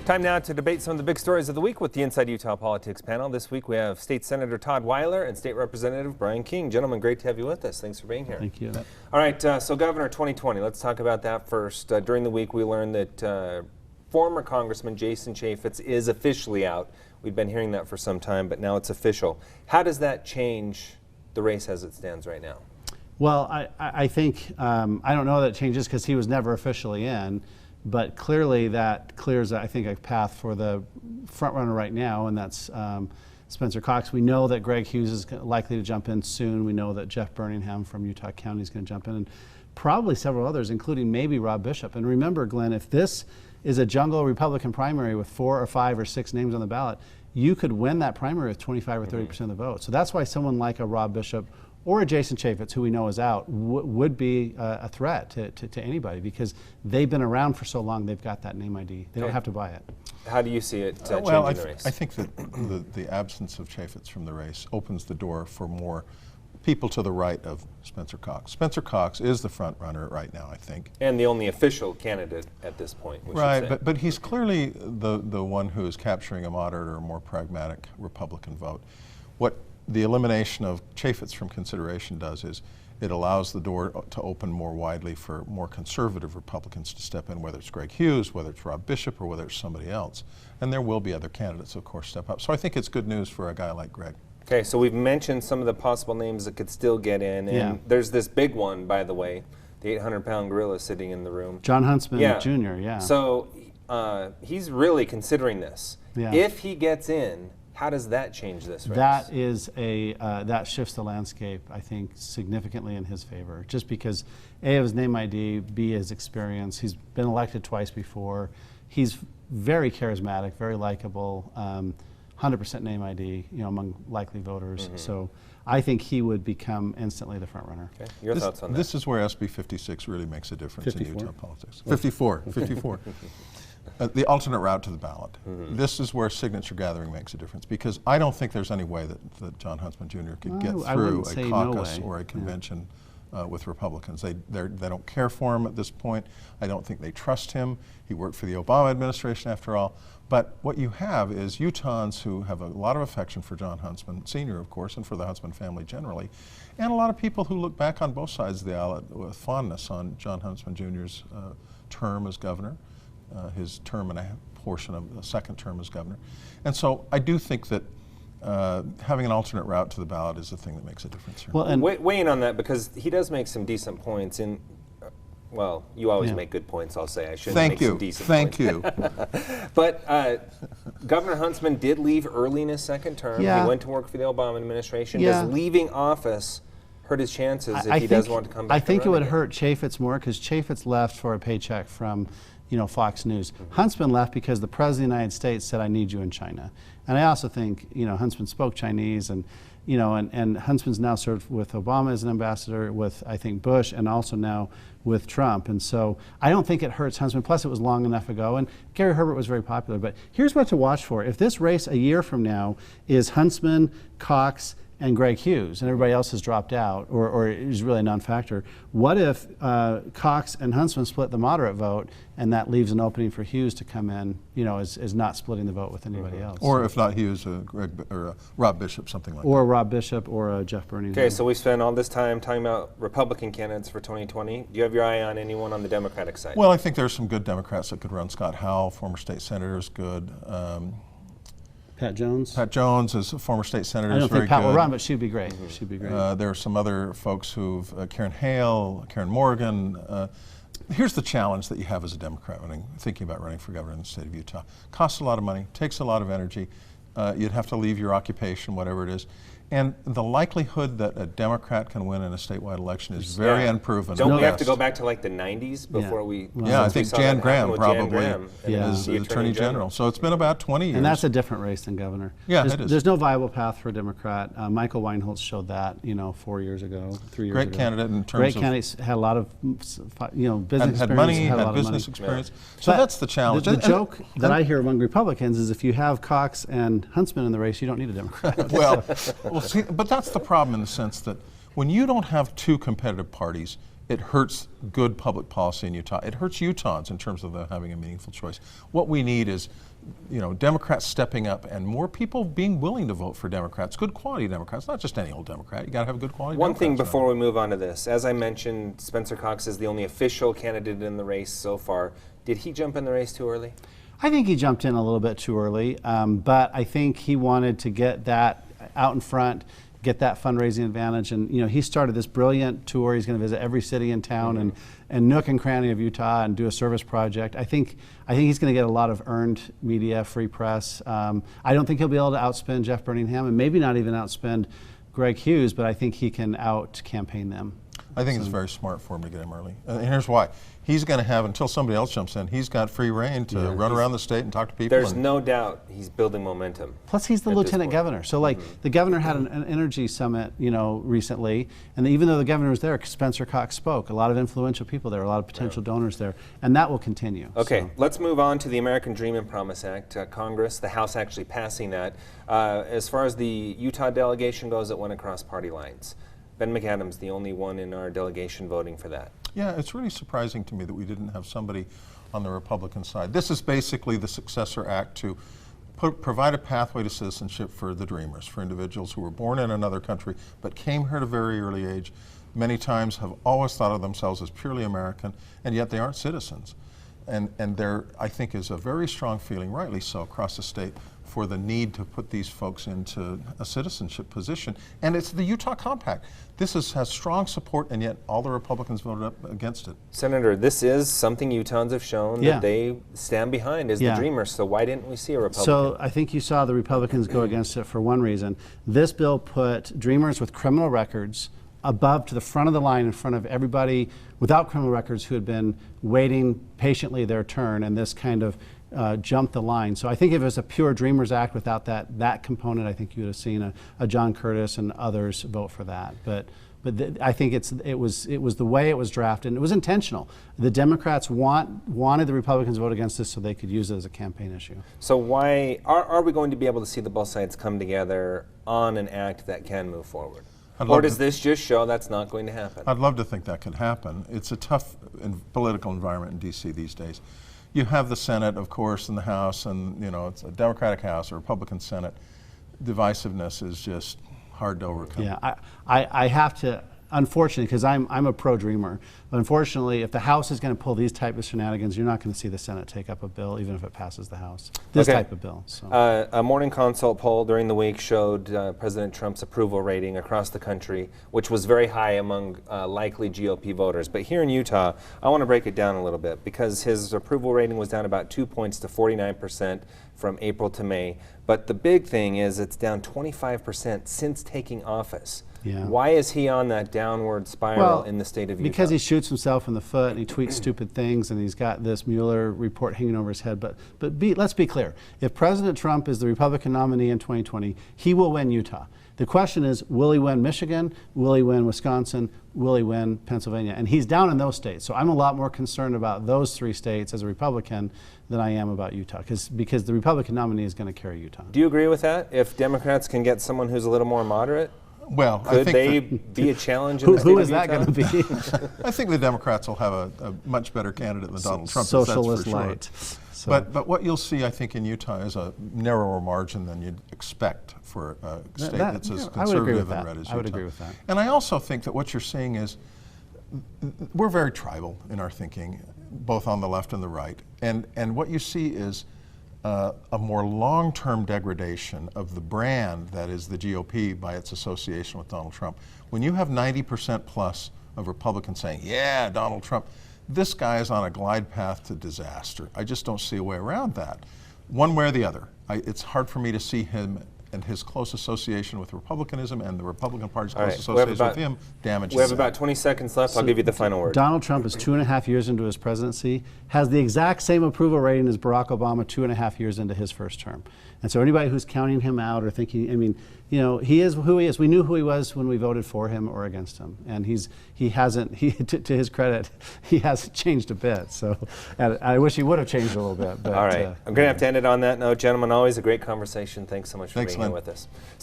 Time now to debate some of the big stories of the week with the Inside Utah Politics panel. This week we have State Senator Todd Weiler and State Representative Brian King. Gentlemen, great to have you with us. Thanks for being here. Thank you. All right, so Governor 2020, let's talk about that first. During the week we learned that former Congressman Jason Chaffetz is officially out. We've been hearing that for some time, but now it's official. How does that change the race as it stands right now? Well, I think, I don't know that it changes because he was never officially in. But clearly that clears, I think, a path for the front runner right now, and that's Spencer Cox. We know that Greg Hughes is likely to jump in soon. We know that Jeff Birmingham from Utah County is going to jump in, and probably several others, including maybe Rob Bishop. And remember, Glenn, if this is a jungle Republican primary with 4 or 5 or 6 names on the ballot, you could win that primary with 25 or 30% of the vote. So that's why someone like a Rob Bishop or a Jason Chaffetz, who we know is out, would be a threat to anybody because they've been around for so long, they've got that name ID. They don't have to buy it. How do you see it changing the race? I think that the absence of Chaffetz from the race opens the door for more people to the right of Spencer Cox. Spencer Cox is the front runner right now, I think. And the only official candidate at this point, we right, should say. but he's clearly the one who is capturing a moderate or more pragmatic Republican vote. What the elimination of Chaffetz from consideration does is it allows the door to open more widely for more conservative Republicans to step in, whether it's Greg Hughes, whether it's Rob Bishop, or whether it's somebody else. And there will be other candidates, of course, step up. So I think it's good news for a guy like Greg. Okay, so we've mentioned some of the possible names that could still get in, and there's this big one, by the way, the 800-pound gorilla sitting in the room. John Huntsman Jr., So he's really considering this. Yeah. If he gets in, how does that change this race? That is that shifts the landscape, I think, significantly in his favor. Just because A, of his name ID, B, his experience. He's been elected twice before. He's very charismatic, very likable, 100% name ID, among likely voters. So I think he would become instantly the front runner. Okay. Your thoughts on that? This is where SB 56 really makes a difference 54? in Utah politics. 54. The alternate route to the ballot. This is where signature gathering makes a difference, because I don't think there's any way that John Huntsman Jr. could get through a caucus or a convention with Republicans. They don't care for him at this point. I don't think they trust him. He worked for the Obama administration after all. But what you have is Utahns who have a lot of affection for John Huntsman Sr., of course, and for the Huntsman family generally, and a lot of people who look back on both sides of the aisle with fondness on John Huntsman Jr.'s term as governor. His term and a portion of the second term as governor. And so I do think that having an alternate route to the ballot is the thing that makes a difference here. Well, and weigh in on that, because he does make some decent points. Well, you always make good points, I'll say. I shouldn't make some decent points. Thank you. But Governor Huntsman did leave early in his second term. He went to work for the Obama administration. Does leaving office hurt his chances if he does want to come back? I think it would hurt Chaffetz more, because Chaffetz left for a paycheck from Fox News. Huntsman left because the President of the United States said, I need you in China. And I also think, Huntsman spoke Chinese, and, and Huntsman's now served with Obama as an ambassador, with, I think, Bush, and also now with Trump. And so I don't think it hurts Huntsman. Plus, it was long enough ago, and Gary Herbert was very popular. But here's what to watch for. If this race a year from now is Huntsman, Cox, and Greg Hughes, and everybody else has dropped out, or is really a non-factor, what if Cox and Huntsman split the moderate vote, and that leaves an opening for Hughes to come in, as not splitting the vote with anybody else? Or if not Hughes, Greg or Rob Bishop, something like that. Or Rob Bishop or Jeff Birmingham. Okay, so we spent all this time talking about Republican candidates for 2020. Do you have your eye on anyone on the Democratic side? Well, I think there's some good Democrats that could run. Scott Howell, former state senator, is good. Pat Jones? Pat Jones is a former state senator. I don't think Pat will run, but she'd be great. She'd be great. There are some other folks who've, Karen Hale, Karen Morgan. Here's the challenge that you have as a Democrat thinking about running for governor in the state of Utah. Costs a lot of money, takes a lot of energy. You'd have to leave your occupation, whatever it is. And the likelihood that a Democrat can win in a statewide election is very unproven. Don't we have to go back to like the 90s before we? Yeah, I think Jan Graham probably is the Attorney General. So it's been about 20 years. And that's a different race than governor. Yeah, it is. There's no viable path for a Democrat. Michael Weinholz showed that, 4 years ago, 3 years ago. Great candidate in terms of. Great candidate, had a lot of, business experience. Had money, had business experience. So that's the challenge. The joke that I hear among Republicans is if you have Cox and Huntsman in the race, you don't need a Democrat. Well, see, but that's the problem in the sense that when you don't have two competitive parties, it hurts good public policy in Utah. It hurts Utahns in terms of them having a meaningful choice. What we need is Democrats stepping up and more people being willing to vote for Democrats, good quality Democrats, not just any old Democrat. You got to have a good quality One Democrats thing before we move on to this. As I mentioned, Spencer Cox is the only official candidate in the race so far. Did he jump in the race too early? I think he jumped in a little bit too early, but I think he wanted to get that out in front, get that fundraising advantage. And he started this brilliant tour. He's going to visit every city in town and nook and cranny of Utah and do a service project. I think he's going to get a lot of earned media, free press. I don't think he'll be able to outspend Jeff Birmingham and maybe not even outspend Greg Hughes, but I think he can out-campaign them. I think it's very smart for him to get him early. And here's why. He's going to have, until somebody else jumps in, he's got free reign to run around the state and talk to people. There's no doubt he's building momentum. Plus, he's the lieutenant governor. So, the governor had an energy summit, recently, and even though the governor was there, Spencer Cox spoke. A lot of influential people there, a lot of potential donors there, and that will continue. Okay, let's move on to the American Dream and Promise Act. Congress, the House actually passing that. As far as the Utah delegation goes, it went across party lines. Ben McAdams, the only one in our delegation voting for that. Yeah, it's really surprising to me that we didn't have somebody on the Republican side. This is basically the successor act to provide a pathway to citizenship for the dreamers, for individuals who were born in another country but came here at a very early age, many times have always thought of themselves as purely American, and yet they aren't citizens. And there, I think, is a very strong feeling, rightly so, across the state for the need to put these folks into a citizenship position. And it's the Utah Compact. This has strong support, and yet all the Republicans voted up against it. Senator, this is something Utahns have shown that they stand behind as the dreamers, so why didn't we see a Republican? So I think you saw the Republicans go against it for one reason. This bill put dreamers with criminal records above to the front of the line in front of everybody without criminal records who had been waiting patiently their turn, and this kind of jumped the line. So I think if it was a pure Dreamers Act without that component, I think you would have seen a John Curtis and others vote for that. But I think it was the way it was drafted, and it was intentional. The Democrats wanted the Republicans to vote against this so they could use it as a campaign issue. So why are we going to be able to see the both sides come together on an act that can move forward? Or does this just show that's not going to happen? I'd love to think that could happen. It's a tough political environment in D.C. these days. You have the Senate, of course, and the House, and it's a Democratic House or Republican Senate. Divisiveness is just hard to overcome. Yeah, I have to, unfortunately, because I'm a pro-dreamer, but unfortunately, if the House is going to pull these type of shenanigans, you're not going to see the Senate take up a bill, even if it passes the House. This type of bill. So. A Morning Consult poll during the week showed President Trump's approval rating across the country, which was very high among likely GOP voters. But here in Utah, I want to break it down a little bit because his approval rating was down about 2 points to 49% from April to May. But the big thing is it's down 25% since taking office. Yeah. Why is he on that downward spiral in the state of Utah? Because he shoots himself in the foot and he tweets stupid things, and he's got this Mueller report hanging over his head. But let's be clear. If President Trump is the Republican nominee in 2020, he will win Utah. The question is, will he win Michigan? Will he win Wisconsin? Will he win Pennsylvania? And he's down in those states. So I'm a lot more concerned about those three states as a Republican than I am about Utah, because the Republican nominee is going to carry Utah. Do you agree with that? If Democrats can get someone who's a little more moderate? Well, could they be a challenge in the state who of is that going to be? I think the Democrats will have a much better candidate than Donald Trump. Socialist that's for light. Sure. So. But what you'll see, I think, in Utah is a narrower margin than you'd expect for a state that's as conservative and red as Utah. I would agree with that. And I also think that what you're seeing is we're very tribal in our thinking, both on the left and the right. And what you see is a more long-term degradation of the brand that is the GOP by its association with Donald Trump. When you have 90% plus of Republicans saying, yeah, Donald Trump, this guy is on a glide path to disaster. I just don't see a way around that. One way or the other. It's hard for me to see him and his close association with Republicanism and the Republican Party's close association with him damages. We have about 20 seconds left. I'll give you the final word. Donald Trump is 2.5 years into his presidency, has the exact same approval rating as Barack Obama 2.5 years into his first term. And so anybody who's counting him out or thinking, he is who he is. We knew who he was when we voted for him or against him. And he hasn't, to his credit, he hasn't changed a bit. So I wish he would have changed a little bit. But, all right. I'm going to have to end it on that note. Gentlemen, always a great conversation. Thanks so much for being here with us.